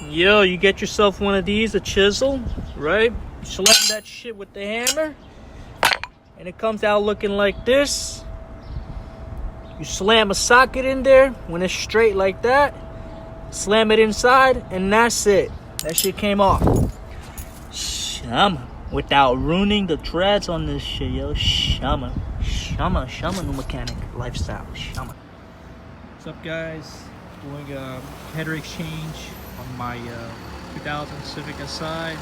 Yo, you get yourself one of these, a chisel, right? You slam that shit with the hammer, and it comes out looking like this. You slam a socket in there when it's straight like that, slam it inside, and that's it. That shit came off. Shama. Without ruining the threads on this shit, yo. Shama new mechanic lifestyle. Shama. What's up, guys? Doing a header exchange on my 2000 Civic SI.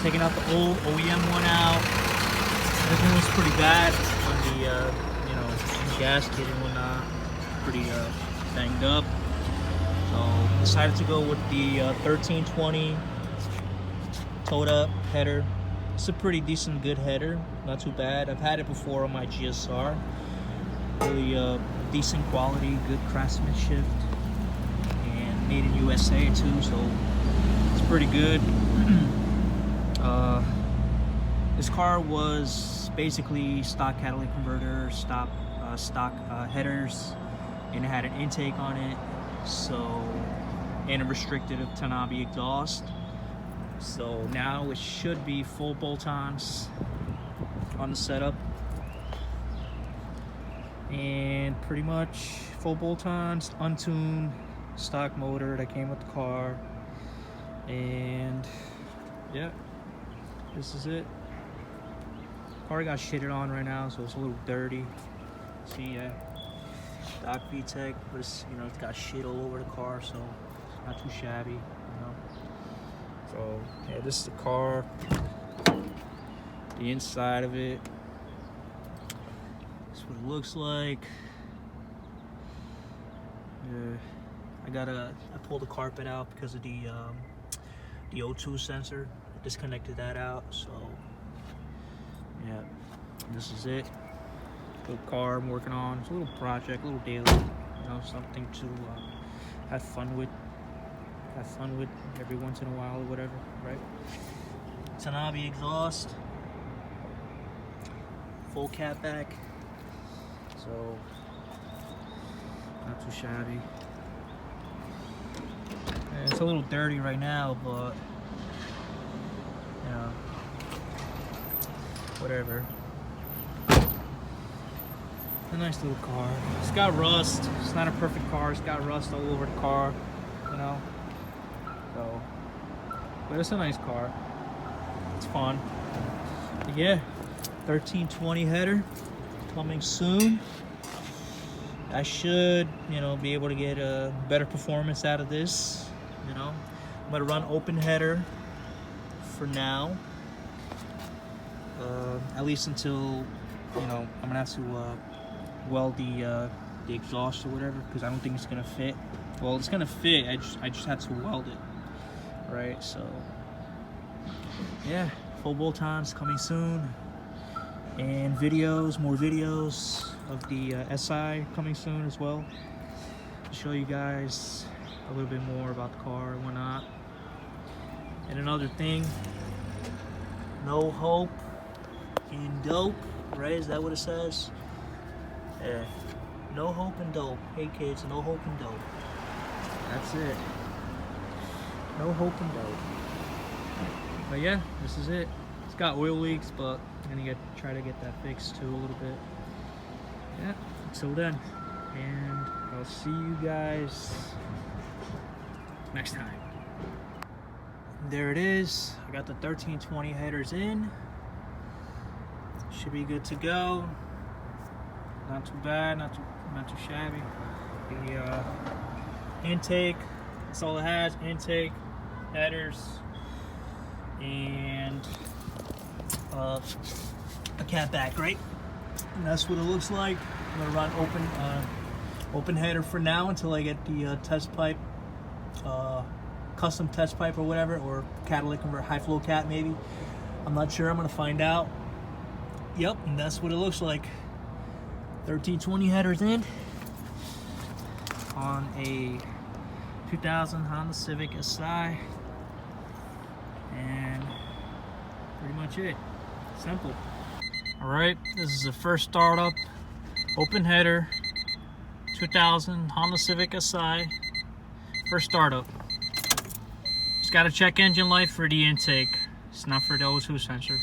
Taking out the old OEM one out. This one was pretty bad on the gasket and whatnot. Pretty banged up. So decided to go with the 1320 Toda header. It's a pretty decent, good header. Not too bad. I've had it before on my GSR. Really decent quality, good craftsmanship, and made in USA too. So it's pretty good. This car was basically stock catalytic converter, stock headers, and it had an intake on it. So, and a restricted Tanabe exhaust. So now it should be full bolt-ons on the setup, and pretty much full bolt-ons, untuned, stock motor that came with the car, and yeah, this is it. Car got shitted on right now, so it's a little dirty. See, yeah, stock VTEC, but it's, it's got shit all over the car, so it's not too shabby, So yeah, this is the car, the inside of it. That's what it looks like. I pulled the carpet out because of the O2 sensor. I disconnected that out, so yeah, this is it. Little car I'm working on. It's a little project, a little daily, something to have fun with. Every once in a while or whatever, right? Tanabe exhaust, full cat back, so not too shabby. And it's a little dirty right now, but whatever. A nice little car. It's got rust. It's not a perfect car. It's got rust all over the car, So, but it's a nice car. It's fun. But yeah, 1320 header coming soon. I should, be able to get a better performance out of this. I'm gonna run open header for now. At least until, I'm gonna have to weld the exhaust or whatever, because I don't think it's gonna fit. Well, it's gonna fit. I just had to weld it. Right, so yeah, full bolt-ons coming soon, and more videos of the SI coming soon as well, to show you guys a little bit more about the car and whatnot. And another thing, no hope in dope, right? Is that what it says? Yeah, no hope in dope. Hey kids, no hope in dope. That's it. No hope in dope. But yeah, this is it. It's got oil leaks, but I'm gonna try to get that fixed too a little bit. Yeah, until then. And I'll see you guys next time. There it is. I got the 1320 headers in. Should be good to go. Not too bad, not too shabby. The intake, that's all it has. Intake, headers, and a cat back, right? And that's what it looks like. I'm gonna run open header for now until I get the test pipe, custom test pipe or whatever, or catalytic converter, high flow cat maybe. I'm not sure. I'm gonna find out. Yep, and that's what it looks like. 1320 headers in on a 2000 Honda Civic SI, and pretty much it. Simple. All right, this is the first startup, open header, 2000 Honda Civic SI, first startup. Just got to check engine light for the intake. It's not for the O2 sensor.